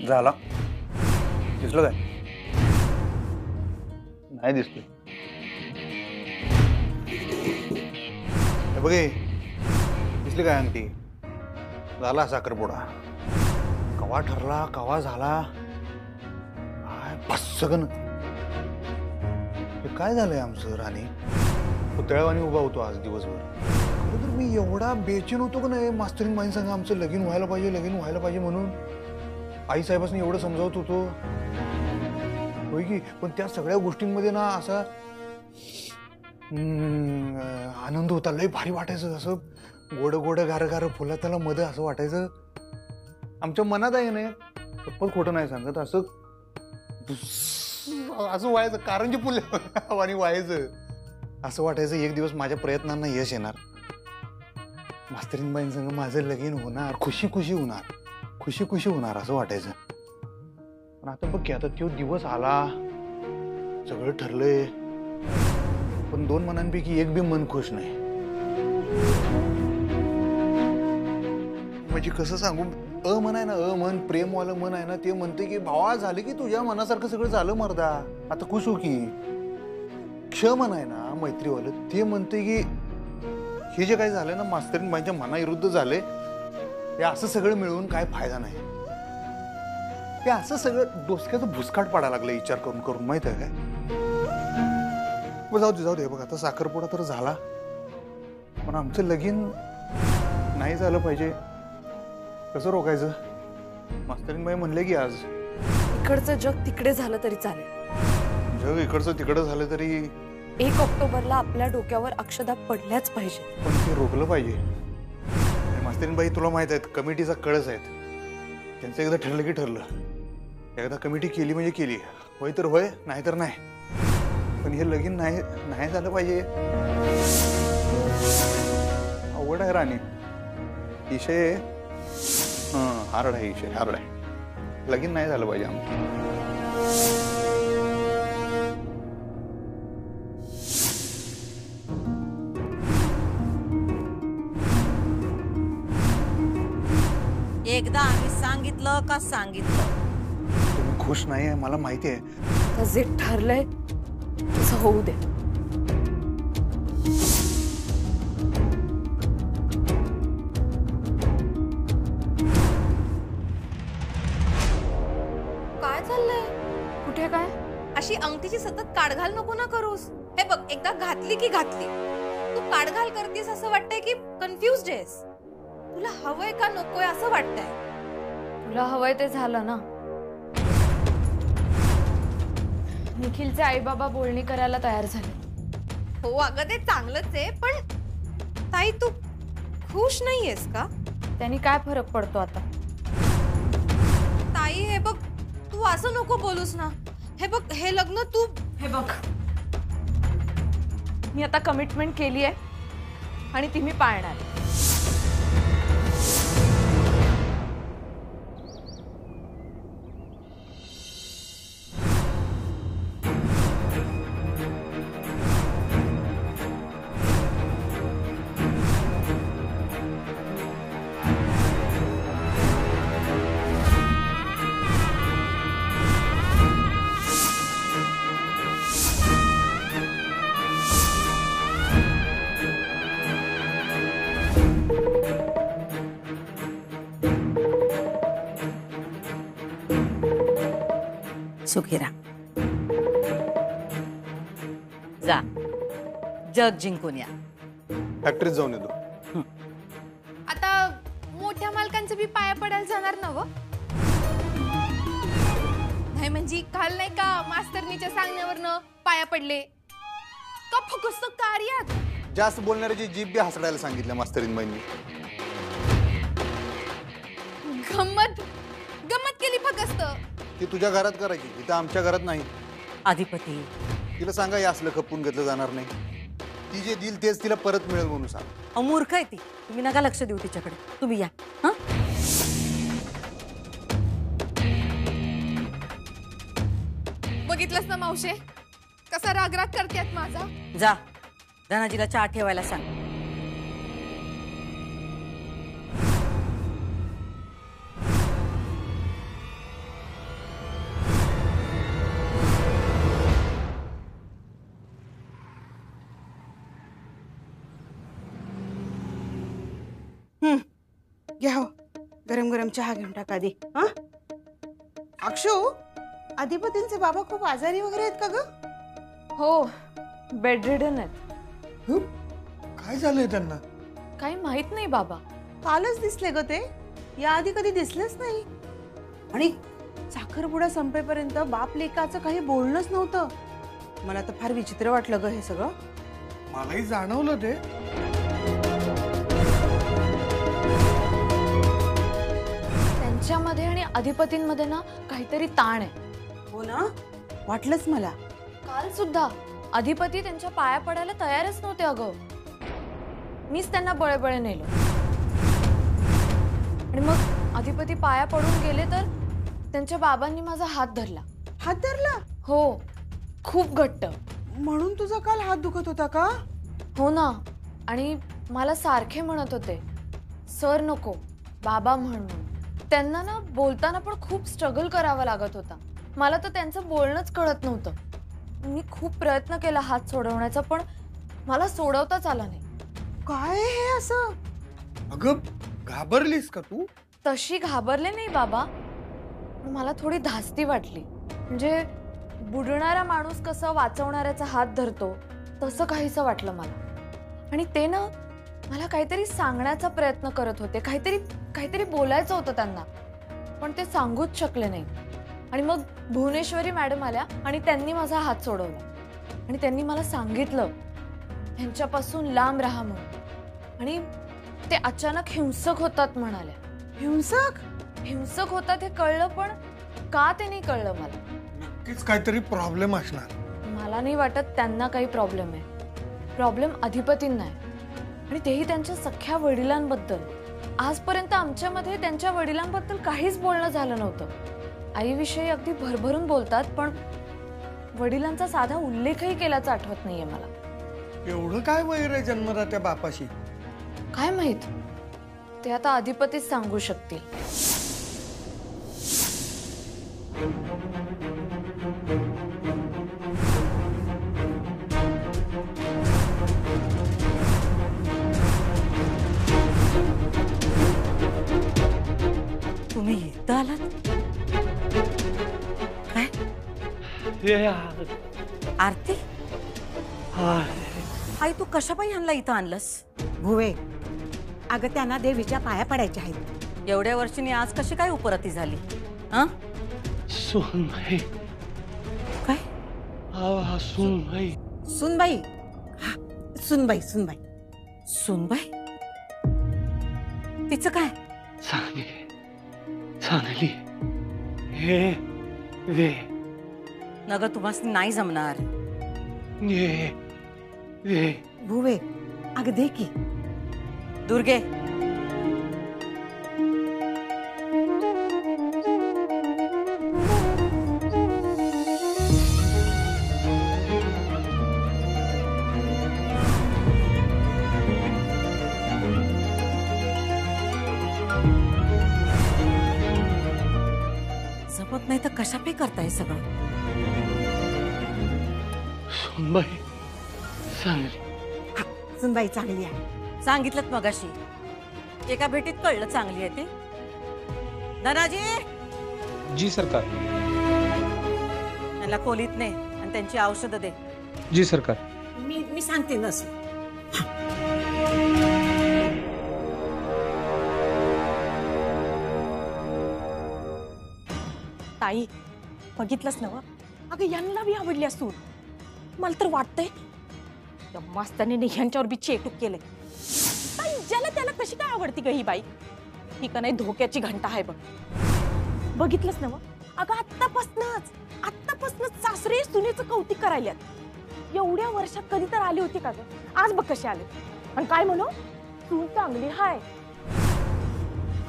झाला दिसलं काय? नाही दिसलं. बघे दिसली काय अंगठी? झाला साखरपुडा. कवा ठरला कवा झाला काय फसगन. हे काय झालंय आमचं? राणी पुतळ्यावानी उभा होतो आज दिवसभर. तर मी एवढा बेचैन होतो का नाही मास्तरीन बाईं सांगा आमचं लगीन व्हायला पाहिजे म्हणून. आई साहेबांनी एवढं समजावत होतो होय की. पण त्या सगळ्या गोष्टींमध्ये ना असा आनंद होता. लय भारी वाटायचं. असं गोड गोड गार गार फुला त्याला मध्ये असं वाटायचं. आमच्या मनात आहे ना पप्पत खोटं नाही सांगत. असं व्हायचं. कारंजी फुले आणि व्हायचं. असं वाटायचं एक दिवस माझ्या प्रयत्नांना यश येणार. मास्तरीनबाईं संग माझं लगीन होणार. खुशी खुशी होणार असं वाटायचं. पण आता बघ की आता तो दिवस आला. सगळं ठरलंय. पण दोन मनांपैकी एक बी मन खुश नाही. म्हणजे कसं सांगू. मन आहे ना मन प्रेमवालं मन आहे ना ते म्हणते की भावा झाले की तुझ्या मनासारखं सगळं झालं मर्दा आता खुश हो की. क्ष मन आहे ना मैत्रीवालं ते म्हणते की हे जे काही झालंय ना मास्तरीनबाईंच्या मनाविरुद्ध झाले. हे असं सगळं मिळवून काय फायदा नाही. ते असं सगळं डोसक्याचं भुसकाट पाडायला लागलं विचार करून करून. माहित आहे काय? जाऊ दे बघ आता साखरपुडा तर झाला. पण आमचं लगीन नाही झालं पाहिजे. कसं रोखायचं? मास्तरीनबाई म्हणले की आज इकडचं जग तिकडे झालं तरी चालेल. जग इकडचं तिकडं झालं तरी 1 ऑक्टोबरला आपल्या डोक्यावर अक्षदा पडल्याच पाहिजे. पण ते रोखलं पाहिजे. मास्तरीनबाई तुला माहित आहेत कमिटीचा कळस आहेत. त्यांचं एकदा ठरलं की ठरलं. एकदा कमिटी केली म्हणजे केली. होय तर होय नाही तर नाही. पण हे लगीन नाही झालं पाहिजे. अवघड आहे राणी. विषय हार्ड आहे. लगीन नाही झालं पाहिजे आमचं. एकदा आम्ही सांगितलं का सांगितलं. तुम्ही खुश नाही आहे मला माहिती आहे. जे ठरलंय तसं होऊ दे. काय चाललंय? कुठे काय? अशी अंगठीची सतत काढघाल नको ना करूस. हे बघ एकदा घातली की घातली. तू काढघाल करतीस असं वाटतंय की कन्फ्युज्ड आहेस. तुला हवंय का नकोय असं वाटतंय. तुला हवंय ते झालं ना. निखिलचे आई बाबा बोलणी करायला तयार झाले. हो अगं ते चांगलंच आहे. पण ताई तू खुश नाहीयेस का? त्यांनी काय फरक पडतो आता? ताई हे बघ तू असं नको बोलूस ना. हे बघ हे लग्न तू हे बघ मी आता कमिटमेंट केली आहे आणि ती मी पाळणार. सुखीरा जा जग जिंकून या. फॅक्टरीत जाऊन येतो. आता मोठ्या मालकांचं बी पाया पडायला जाणार ना व? नाही म्हणजे काल नाही का मास्तरनीच्या सांगण्यावरनं पाया पडले का फक्त कार्यात. जास्त बोलणाऱ्याची जीभ बी हसडायला सांगितलं मास्तरीनबाईंनी. गंमत केली फक्त. ती तुझ्या घरात करायची इथं आमच्या घरात नाही. अधिपती तिला सांगा हे असलं खपून घेतलं जाणार नाही. ती जे दिल तेच तिला परत मिळेल म्हणून सांग. अमूर्ख आहे ती. तुम्ही नका लक्ष देऊ तिच्याकडे. तुम्ही या. हा बघितलंस ना मावशे कसा रागराग करतात माझा. जा धनाजीला चहा ठेवायला सांग. घ्या हो, गरम गरम चहा घेऊन टाका आधी. हा अक्षू, अधिपतींचे बाबा खूप आजारी वगैरे आहेत का ग? हो, बेडरिडन आहेत. काय झालंय त्यांना? काही माहित नाही बाबा. कालच दिसले ग ते, याआधी कधी दिसलेच नाही. आणि साखरपुडा संपेपर्यंत बाप लेकाचं काही बोलणंच नव्हतं. मला तर फार विचित्र वाटलं ग हे सगळं. मलाही जाणवलं ते. त्यांच्यामध्ये आणि अधिपतींमध्ये ना काहीतरी ताण आहे. हो ना, वाटलंच मला. काल सुद्धा अधिपती त्यांच्या पाया पडायला तयारच नव्हते अगं. मीच त्यांना बळेबळे नेलो. आणि मग अधिपती पाया पडून गेले तर त्यांच्या बाबांनी माझा हात धरला. हात धरला? हो, खूप घट्ट. म्हणून तुझा काल हात दुखत होता का? हो ना. आणि मला सारखे म्हणत होते, सर नको, बाबा म्हणून. त्यांना ना बोलताना पण खूप स्ट्रगल करावा लागत होता. मला तर त्यांचं बोलणंच कळत नव्हतं. मी खूप प्रयत्न केला हात सोडवण्याचा, पण मला सोडवताच आला नाही. काय हे असं? अगं घाबरलीस का तू? तशी घाबरले नाही बाबा, पण मला थोडी धास्ती वाटली. म्हणजे बुडणारा माणूस कसं वाचवणाऱ्याचा हात धरतो तसं काहीसं वाटलं मला. आणि ते ना मला काहीतरी सांगण्याचा प्रयत्न करत होते. काहीतरी बोलायचं होतं त्यांना, पण ते सांगूच शकले नाही. आणि मग भुवनेश्वरी मॅडम आल्या आणि त्यांनी माझा हात सोडवला. आणि त्यांनी मला सांगितलं ह्यांच्यापासून लांब राहा म्हणून. आणि ते अचानक हिंसक होतात म्हणाल्या. हिंसक होतात हे कळलं, पण का ते नाही कळलं मला. नक्कीच काहीतरी प्रॉब्लेम असणार. मला नाही वाटत त्यांना काही प्रॉब्लेम आहे. प्रॉब्लेम अधिपतींना आहे, आणि तेही त्यांच्या सख्ख्या वडिलांबद्दल. आजपर्यंत आमच्यामध्ये त्यांच्या वडिलांबद्दल काहीच बोलणं झालं नव्हतं. आईविषयी अगदी भरभरून बोलतात, पण वडिलांचा साधा उल्लेखही केल्याचं आठवत नाहीये मला. एवढं काय वैर आहे जन्मदात्या बापाशी? काय माहित, ते आता अधिपतीच सांगू शकतील. तुम्ही इथं आलात? काय आरती? आई, तू कशापायी ह्यांना इथं आणलंस? भुवे, अगं त्यांना देवीच्या पाया पडायच्या आहेत. एवढ्या वर्षींनी आज कशी काय उपरती झाली? हा? सुनबाई. काय? सुनबाई. सुनबाई. हा, सुनबाई. सुनबाई? तिचं काय? चांगली हे वे नग तुम्हाला नाही जमणार. ये वे. भुवे, अगं दे की. दुर्गे, जमत नाही तर कशापे करताय सगळं? सुनबाई चांगली. हा, सुनबाई चांगली आहे. सांगितलं मगाशी, एका भेटीत कळलं चांगली आहे ती. धनाजी, जी सरकार. त्यांना खोलीत ने आणि त्यांची औषधं दे. जी सरकार. मी सांगते नस. ताई, बघितलंच नव? अगं यांना बी आवडली असू. मला तर वाटतंय त्या मास्ताने ह्यांच्यावर बी चेटूक केलंय. ताई, ज्याला त्याला कशी काय आवडती ग ही बाई? ही का नाही धोक्याची घंटा आहे बघ. बघितलंच नव? अगं आत्तापासूनच सासरे सुनेचं कौतिक करायल्यात. एवढ्या वर्षात कधी तर आली होती का ग? आज बघ कसे आले. आणि काय म्हणू, तू चांगली हाय.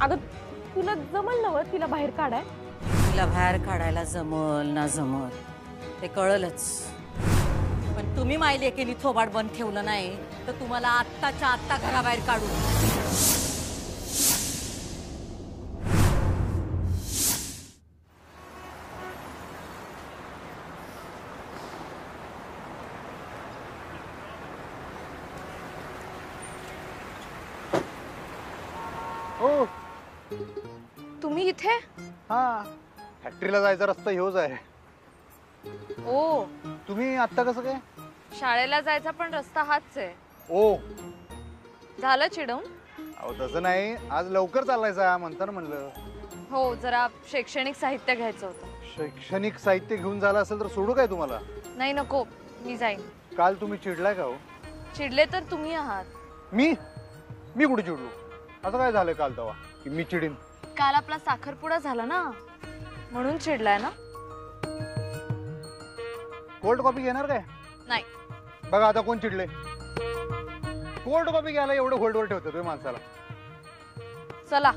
अगं तुला जमल नव तिला बाहेर काढाय? तिला बाहेर काढायला जमल ना जमल ते कळलंच. पण तुम्ही मायले केली थोबाड बंद ठेवलं नाही तर तुम्हाला आत्ताच्या आत्ता घराबाहेर काढू. इथे? हा, फॅक्टरीला जायचा रस्ता ह्योच आहे. ओ, तुम्ही आत्ता कसं काय? शाळेला जायचा पण रस्ता हाच आहे. ओ, झालं चिडवून? अहो तसं नाही, आज लवकर चाललायचा म्हणताना म्हणलं. हो, जरा शैक्षणिक साहित्य घ्यायचं होतं. शैक्षणिक साहित्य घेऊन झालं असेल तर सोडू काय तुम्हाला? नाही नको, मी जाईन. काल तुम्ही चिडलाय का हो? चिडले तर तुम्ही आहात. मी कुठे चिडलो? असं काय झालं काल तेव्हा की मी चिडीन? काल आपला साखरपुडा झाला ना, म्हणून चिडलाय ना? कोल्ड कॉफी घेणार काय? नाही. बघा आता कोण चिडले. कोल्ड कॉफी घ्यायला एवढं होल्डवर ठेवतो तुम्ही माणसाला. चला.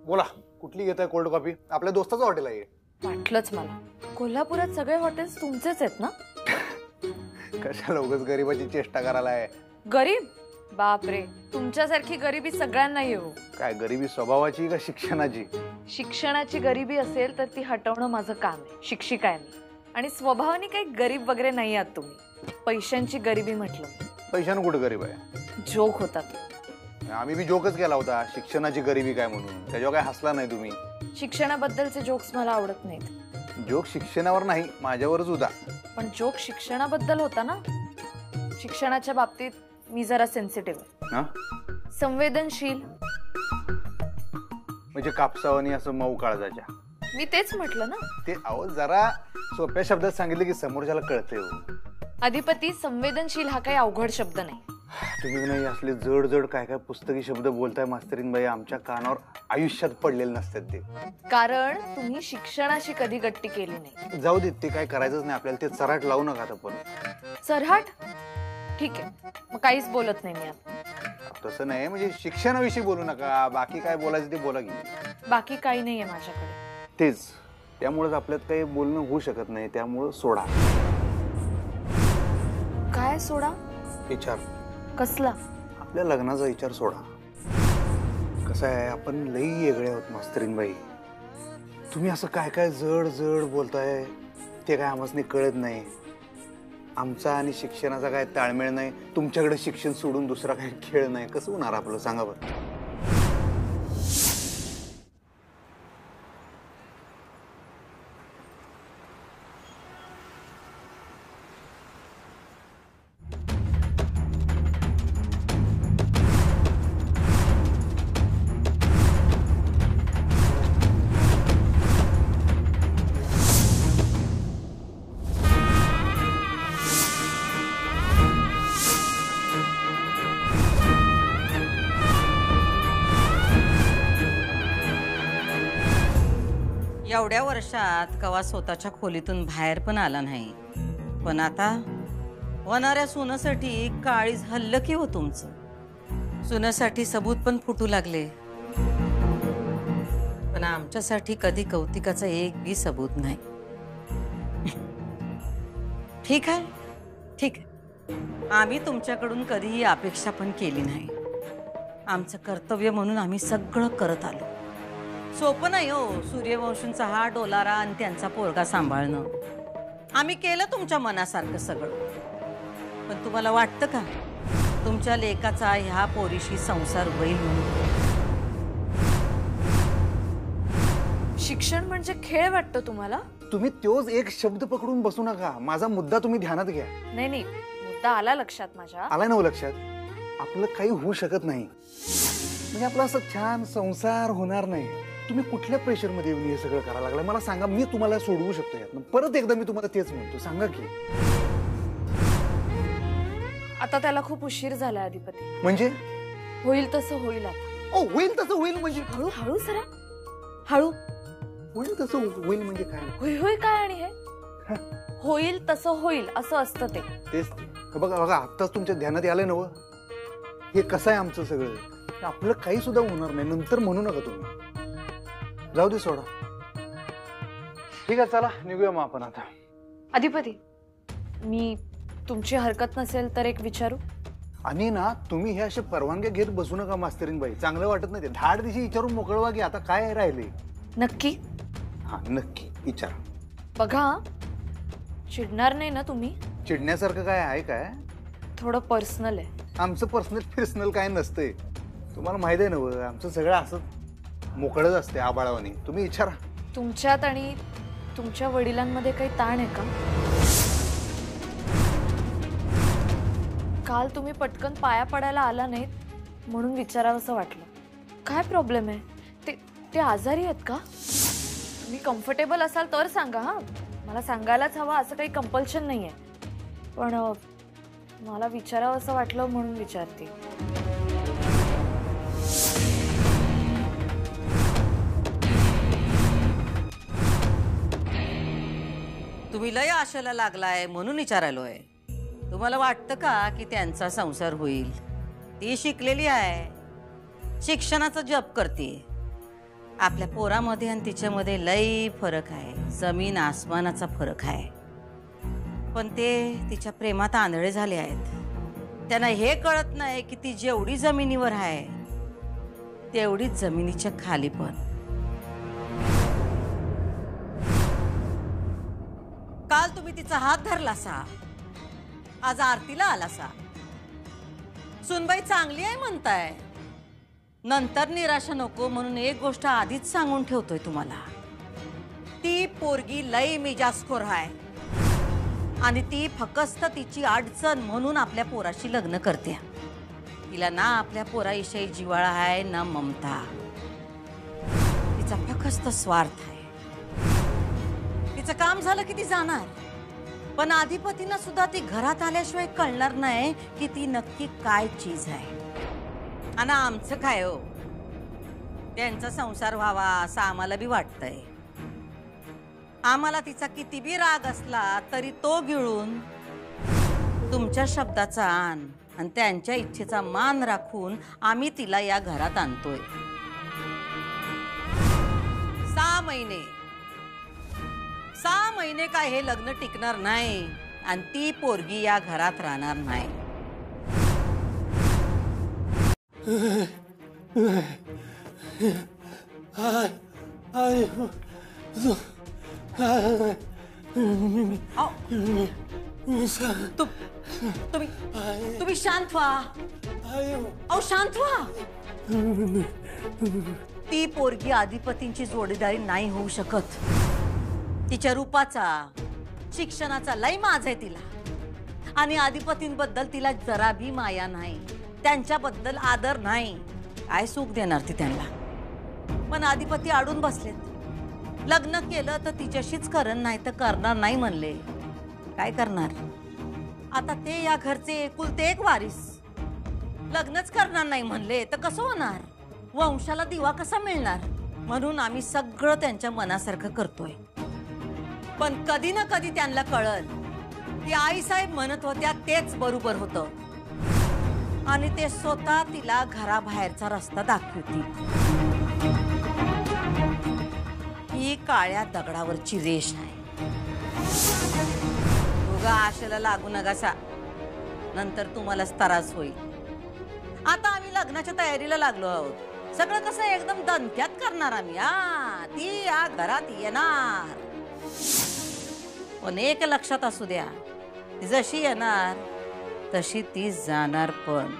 बोला, कुठली घेताय कोल्ड कॉफी? आपल्या दोस्ताचं हॉटेल आहे. वाटलंच मला. कोल्हापुरात सगळे हॉटेल्स तुमचेच आहेत ना? कशाला उगाच गरिबाची चेष्टा करायला आहे? गरीब? बापरे, तुमच्यासारखी गरिबी सगळ्यांना येऊ. काय गरिबी स्वभावाची का शिक्षणाची? शिक्षणाची गरिबी असेल तर ती हटवणं माझं काम आहे. शिक्षिका आहे मी. आणि स्वभावाने काही गरीब वगैरे नाही आहात तुम्ही. पैशांची गरिबी म्हटलं. पैशानं कुठं गरीब आहे? जोक होता तो. आम्ही बी जोकच केला होता, शिक्षणाची गरिबी काय म्हणून. त्याच्यावर काय हसला नाही तुम्ही. शिक्षणाबद्दलचे जोक्स मला आवडत नाहीत. जोक शिक्षणावर नाही, माझ्यावरच होता. पण जोक शिक्षणाबद्दल होता ना. शिक्षणाच्या बाबतीत मी जरा सेन्सिटिव्ह आहे. संवेदनशील. म्हणजे कापसावानी असं मऊ काळजाच्या. मी तेच म्हटलं ना. ते अहो जरा सोप्या शब्दात सांगितलं की समोरच्याला कळतंय हो. अधिपती, संवेदनशील हा काही अवघड शब्द नाही. तुम्ही नाही असले जड जड काय काय पुस्तकी शब्द बोलताय मास्तरीनबाई, आमच्या कानावर आयुष्यात पडलेले नसतात ते. कारण तुम्ही शिक्षणाशी कधी गट्टी केली नाही. जाऊ देत, ते काय करायचंच नाही आपल्याला. ते चराट लावू नका आता. पण चरहाट? ठीक आहे, मग काहीच बोलत नाही मी आता. तसं नाही, म्हणजे शिक्षणाविषयी बोलू नका. बाकी काय बोलायचं ते बोला की. बाकी काही नाहीये माझ्याकडे. तेच, त्यामुळेच आपल्यात काही बोलणं होऊ शकत नाही. त्यामुळं सोडा. काय सोडा? विचार. कसला? आपल्या लग्नाचा विचार सोडा. कसं आहे, आपण लई वेगळे आहोत मास्तरीनबाई. तुम्ही असं काय काय जड जड बोलताय ते काय आम्हाला कळत नाही. आमचा आणि शिक्षणाचा काय ताळमेळ नाही. तुमच्याकडे शिक्षण सोडून दुसरा काही खेळ नाही. कसं होणार आपलं सांगा बरं. एवढ्या वर्षात कवा स्वतःच्या खोलीतून बाहेर पण आला नाही. पण आता होणाऱ्या सुनासाठी काळीज हल्लं की हो तुमचं. सुनासाठी सबूत पण फुटू लागले. पण आमच्यासाठी कधी कौतिकाचा एक बी सबूत नाही. ठीक आहे, ठीक आहे. आम्ही तुमच्याकडून कधीही अपेक्षा पण केली नाही. आमचं कर्तव्य म्हणून आम्ही सगळं करत आलो. सोपं नाही हो सूर्यवंशींचा हा डोलारा आणि त्यांचा पोरगा सांभाळणं. आम्ही केलं तुमच्या मनासारखं सगळं. पण तुम्हाला वाटतं का तुमच्या लेकाचा ह्या पोरीशी संसार होईल म्हणून? शिक्षण म्हणजे खेळ वाटतं तुम्हाला? तुम्ही तोच एक शब्द पकडून बसू नका. माझा मुद्दा तुम्ही ध्यानात घ्या. नाही नाही, मुद्दा आला लक्षात माझ्या. आलाय ना लक्षात? आपलं काही होऊ शकत नाही. म्हणजे आपला असं छान संसार होणार नाही. तुम्ही कुठल्या प्रेशर मध्ये येऊन हे सगळं करायला लागलाय मला सांगा. मी तुम्हाला सोडवू शकतो यातनं. परत एकदा मी तुम्हाला तेच म्हणतो, सांगा की. आता त्याला खूप उशीर झाला अधिपती. म्हणजे होईल तसं होईल आता. ओ, होईल तसं होईल म्हणजे? हळू हळू सरा, हळू. होईल तसं होईल म्हणजे काय? होय होय काय आणि हे होईल तसं होईल असं असतं ते. तेच ते. बघा बघा, आत्ताच तुमच्या ध्यानात आलंय ना हे कसं आहे आमचं सगळं. आपलं काही सुद्धा होणार नाही. नंतर म्हणू नका तुम्ही. जाऊ दे, सोडा. ठीक आहे, चला निघूया मग आपण आता. अधिपती, मी तुमची हरकत नसेल तर एक विचारू? आणि ना तुम्ही हे असे परवानग्या घेत बसू नका मास्तरीनबाई. चांगलं वाटत नाही ते. धाड दिवशी विचारून मोकळवा की आता काय राहिले. नक्की? हा नक्की विचारा. बघा, चिडणार नाही ना तुम्ही? चिडण्यासारखं काय आहे काय? थोडं पर्सनल आहे. आमचं पर्सनल काय नसतंय. तुम्हाला माहित आहे ना, आमचं सगळं असं मोकळंच असते आबाळावानी. तुम्ही विचारा. तुमच्यात आणि तुमच्या वडिलांमध्ये काही ताण आहे का? काल तुम्ही पटकन पाया पडायला आला नाहीत म्हणून विचारावंसं वाटलं. काय प्रॉब्लेम आहे? ते आजारी आहेत का? तुम्ही कम्फर्टेबल असाल तर सांगा. हा, मला सांगायलाच हवं असं काही कंपल्शन नाही आहे. पण मला विचारावं असं वाटलं म्हणून विचारते. तुम्ही लय आशेला लागलाय म्हणून विचारायलोय. तुम्हाला वाटतं का की त्यांचा संसार होईल? ती शिकलेली आहे, शिक्षणाचा जप करते. आपल्या पोरामध्ये आणि तिच्यामध्ये लय फरक आहे, जमीन आसमानाचा फरक आहे. पण ते तिच्या प्रेमात आंधळे झाले आहेत. त्यांना हे कळत नाही की ती जेवढी जमिनीवर आहे तेवढीच जमिनीच्या खाली पण. काल तुम्ही तिचा हात धरलासा, आज आरतीला आलासा. सुनबाई चांगली आहे म्हणताय, नंतर निराशा नको म्हणून एक गोष्ट आधीच सांगून ठेवतोय तुम्हाला. ती पोरगी लई मिजाजखोर आहे आणि ती फकस्त तिची अडचण म्हणून आपल्या पोराशी लग्न करते. तिला ना आपल्या पोराविषयी जिव्हाळा आहे ना ममता. तिचा फकस्त स्वार्थ आहे. तिचं काम झालं की ती जाणार, पण अधिपतींना सुद्धा ती घरात आल्याशिवाय कळणार नाही की ती नक्की काय चीज आहे. आणि आमचं काय हो, त्यांचा संसार व्हावा असं आम्हाला बी वाटतंय. आम्हाला तिचा किती बी राग असला तरी तो गिळून तुमच्या शब्दाचा आण आणि त्यांच्या इच्छेचा मान राखून आम्ही तिला या घरात आणतोय. 6 महिने काय हे लग्न टिकणार नाही आणि ती पोरगी या घरात राहणार नाही. तुम्ही शांत व्हा. अहो शांत व्हा. ती पोरगी अधिपतींची जोडीदारी नाही होऊ शकत. तिच्या रूपाचा, शिक्षणाचा लय माज आहे तिला, आणि अधिपतींबद्दल तिला जरा भी माया नाही, त्यांच्याबद्दल आदर नाही. काय सुख देणार ती त्यांना? पण अधिपती अडून बसलेत. लग्न केलं तर तिच्याशीच करण, नाही तर करणार नाही म्हणले. काय करणार आता? ते या घरचे एकुलते एक वारीस लग्नच करणार नाही म्हणले तर कसं होणार? वंशाला दिवा कसा मिळणार? म्हणून आम्ही सगळं त्यांच्या मनासारखं करतोय. पण कधी ना कधी त्यांना कळल की आईसाहेब म्हणत होत्या तेच बरोबर होतं, आणि ते स्वतः तिला घराबाहेरचा रस्ता दाखवतील. ही काळ्या दगडावरची रेष आहे. दोघा आशेला लागू नकासा, नंतर तुम्हालाच त्रास होईल. आता आम्ही लग्नाच्या तयारीला लागलो आहोत. सगळं कसं एकदम दणक्यात करणार आम्ही. ती या घरात येणार, पण एक लक्षात असू द्या, ती जशी येणार तशी ती जाणार पण.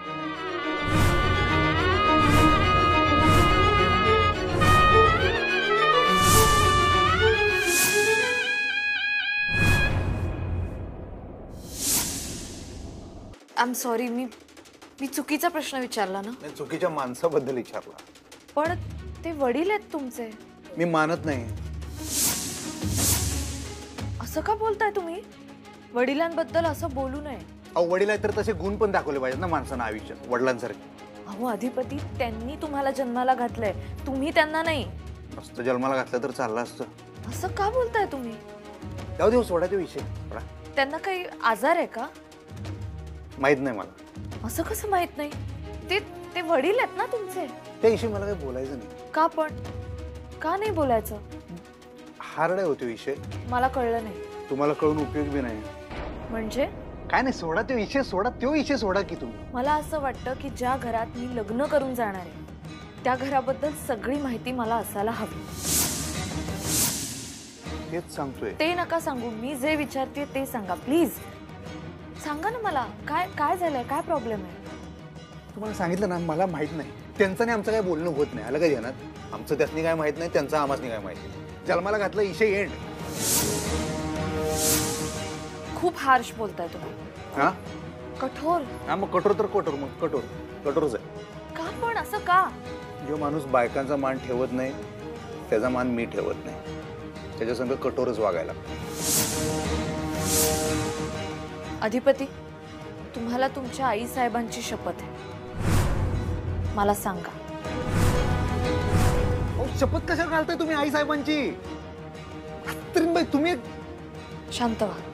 आय एम सॉरी, मी चुकीचा प्रश्न विचारला ना? नाही, चुकीच्या माणसाबद्दल विचारला. पण ते वडील आहेत तुमचे. मी मानत नाही. असं का बोलताय तुम्ही? वडिलांबद्दल असं बोलू नये. अहो, वडील आहेत तर तसे गुण पण दाखवले पाहिजेत ना माणसानं आयुष्यात, वडिलांसारखे. अहो अधिपती, त्यांनी तुम्हाला जन्माला घातलंय, तुम्ही त्यांना नाही. मस्त जन्माला घातलं तर चाललं असतं. असं का बोलताय तुम्ही? जाऊ देऊ, सोडा ते विषय. त्यांना काही आजार आहे का? माहित नाही मला. असं कसं माहित नाही? ते वडील आहेत ना तुमचे. त्याविषयी मला काही बोलायचं नाही. का पण? का नाही बोलायचं? हार्ड आहे होते विषय. मला कळलं नाही. तुम्हाला कळून उपयोग बी नाही. म्हणजे काय नाही, सोडा तो विषय. तो विषय सोडा की तुम्ही. मला असं वाटतं की ज्या घरात मी लग्न करून जाणार आहे त्या घराबद्दल सगळी माहिती मला असायला हवी. तेच सांगतोय. ते नका सांगू, मी जे विचारते ते सांगा प्लीज. सांगा ना मला, काय काय झालंय, काय प्रॉब्लेम आहे? तुम्हाला सांगितलं ना, मला माहित नाही. त्यांचं नाही आमचं काय बोलणं होत नाही. आलं काय ध्यानात? आमचं त्यासनी काय माहित नाही, त्यांचं आम्हासनी काय माहित नाही. जन्माला घातलं इशे एंड. खूप हार्श बोलताय तुम्ही. हा कठोर. हा, मग कठोर तर कठोर, मग कठोरच आहे. का पण असं का? जो माणूस बायकांचा मान ठेवत नाही त्याचा मान मी ठेवत नाही. त्याच्या संग कठोरच वागायला. अधिपती, तुम्हाला तुमच्या आई साहेबांची शपथ आहे, मला सांगा. शपथ कशाला घालताय तुम्ही आई साहेबांची? तरी बाई तुम्ही शांत व्हा.